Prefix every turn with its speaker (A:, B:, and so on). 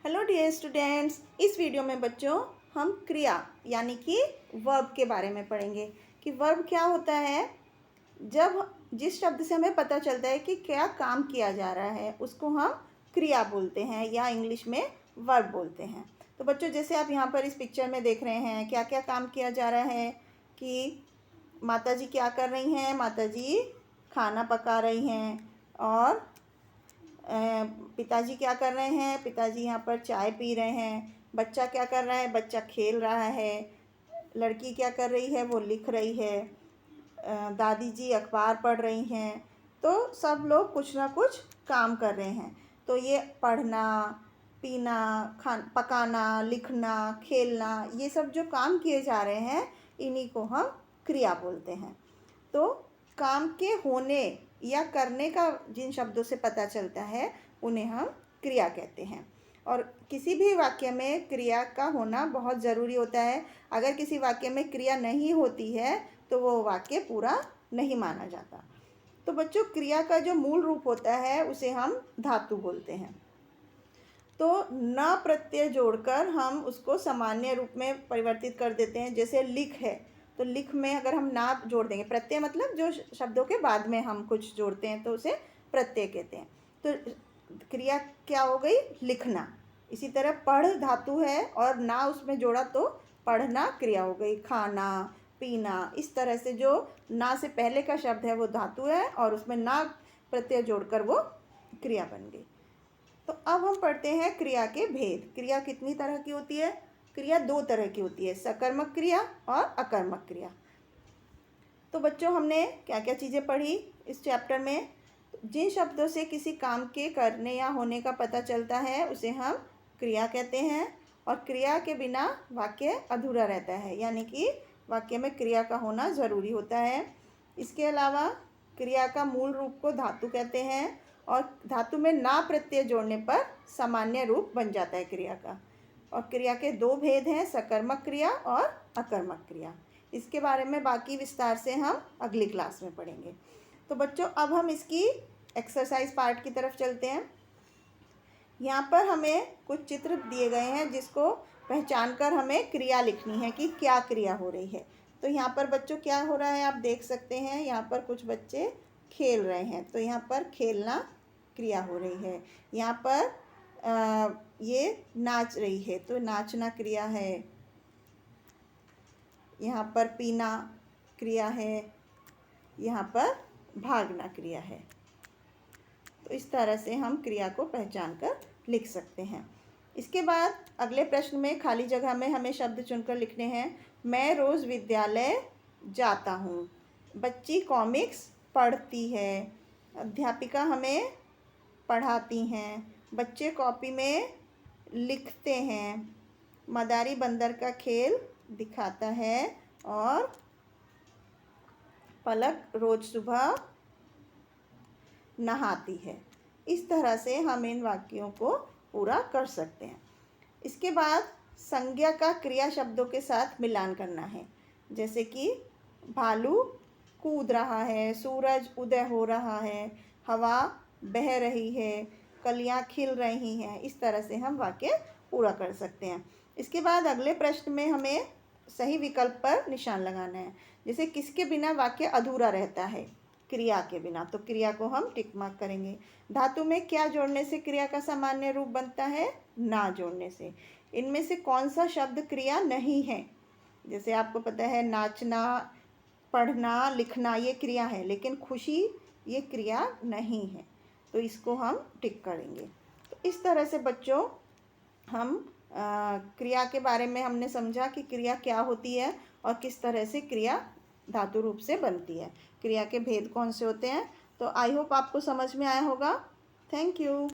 A: Hello dear students, इस video में बच्चों हम क्रिया यानी कि वर्ब के बारे में पढ़ेंगे कि वर्ब क्या होता है। जब जिस शब्द से हमें पता चलता है कि क्या काम किया जा रहा है उसको हम क्रिया बोलते हैं या इंग्लिश में वर्ब बोलते हैं। तो बच्चों जैसे आप यहाँ पर इस पिक्चर में देख रहे हैं क्या क्या काम किया जा रहा है कि माताजी क्या कर रही हैं। माताजी खाना पका रही हैं और पिताजी क्या कर रहे हैं। पिताजी यहाँ पर चाय पी रहे हैं। बच्चा क्या कर रहा है। बच्चा खेल रहा है। लड़की क्या कर रही है, वो लिख रही है। दादी जी अखबार पढ़ रही हैं। तो सब लोग कुछ ना कुछ काम कर रहे हैं। तो ये पढ़ना, पीना, पकाना, लिखना, खेलना, ये सब जो काम किए जा रहे हैं इन्हीं को हम क्रिया बोलते हैं। तो काम के होने या करने का जिन शब्दों से पता चलता है उन्हें हम क्रिया कहते हैं। और किसी भी वाक्य में क्रिया का होना बहुत ज़रूरी होता है। अगर किसी वाक्य में क्रिया नहीं होती है तो वो वाक्य पूरा नहीं माना जाता। तो बच्चों क्रिया का जो मूल रूप होता है उसे हम धातु बोलते हैं। तो न प्रत्यय जोड़कर हम उसको सामान्य रूप में परिवर्तित कर देते हैं। जैसे लिख है तो लिख में अगर हम ना जोड़ देंगे, प्रत्यय मतलब जो शब्दों के बाद में हम कुछ जोड़ते हैं तो उसे प्रत्यय कहते हैं। तो क्रिया क्या हो गई, लिखना। इसी तरह पढ़ धातु है और ना उसमें जोड़ा तो पढ़ना क्रिया हो गई। खाना, पीना, इस तरह से जो ना से पहले का शब्द है वो धातु है और उसमें ना प्रत्यय जोड़कर वो क्रिया बन गई। तो अब हम पढ़ते हैं क्रिया के भेद। क्रिया कितनी तरह की होती है। क्रिया दो तरह की होती है, सकर्मक क्रिया और अकर्मक क्रिया। तो बच्चों हमने क्या क्या चीज़ें पढ़ी इस चैप्टर में। जिन शब्दों से किसी काम के करने या होने का पता चलता है उसे हम क्रिया कहते हैं। और क्रिया के बिना वाक्य अधूरा रहता है, यानी कि वाक्य में क्रिया का होना ज़रूरी होता है। इसके अलावा क्रिया का मूल रूप को धातु कहते हैं और धातु में ना प्रत्यय जोड़ने पर सामान्य रूप बन जाता है क्रिया का। और क्रिया के दो भेद हैं, सकर्मक क्रिया और अकर्मक क्रिया। इसके बारे में बाकी विस्तार से हम अगली क्लास में पढ़ेंगे। तो बच्चों अब हम इसकी एक्सरसाइज पार्ट की तरफ चलते हैं। यहाँ पर हमें कुछ चित्र दिए गए हैं जिसको पहचान कर हमें क्रिया लिखनी है कि क्या क्रिया हो रही है। तो यहाँ पर बच्चों क्या हो रहा है आप देख सकते हैं। यहाँ पर कुछ बच्चे खेल रहे हैं तो यहाँ पर खेलना क्रिया हो रही है। यहाँ पर ये नाच रही है तो नाचना क्रिया है। यहाँ पर पीना क्रिया है। यहाँ पर भागना क्रिया है। तो इस तरह से हम क्रिया को पहचान कर लिख सकते हैं। इसके बाद अगले प्रश्न में खाली जगह में हमें शब्द चुनकर लिखने हैं। मैं रोज़ विद्यालय जाता हूँ। बच्ची कॉमिक्स पढ़ती है। अध्यापिका हमें पढ़ाती हैं। बच्चे कॉपी में लिखते हैं। मदारी बंदर का खेल दिखाता है और पलक रोज़ सुबह नहाती है। इस तरह से हम इन वाक्यों को पूरा कर सकते हैं। इसके बाद संज्ञा का क्रिया शब्दों के साथ मिलान करना है। जैसे कि भालू कूद रहा है, सूरज उदय हो रहा है, हवा बह रही है, कलियां खिल रही हैं। इस तरह से हम वाक्य पूरा कर सकते हैं। इसके बाद अगले प्रश्न में हमें सही विकल्प पर निशान लगाना है। जैसे किसके बिना वाक्य अधूरा रहता है, क्रिया के बिना, तो क्रिया को हम टिक मार्क करेंगे। धातु में क्या जोड़ने से क्रिया का सामान्य रूप बनता है, ना जोड़ने से। इनमें से कौन सा शब्द क्रिया नहीं है। जैसे आपको पता है नाचना, पढ़ना, लिखना ये क्रिया है, लेकिन खुशी ये क्रिया नहीं है, तो इसको हम टिक करेंगे। तो इस तरह से बच्चों हम क्रिया के बारे में हमने समझा कि क्रिया क्या होती है और किस तरह से क्रिया धातु रूप से बनती है। क्रिया के भेद कौन से होते हैं। तो आई होप आपको समझ में आया होगा। Thank you.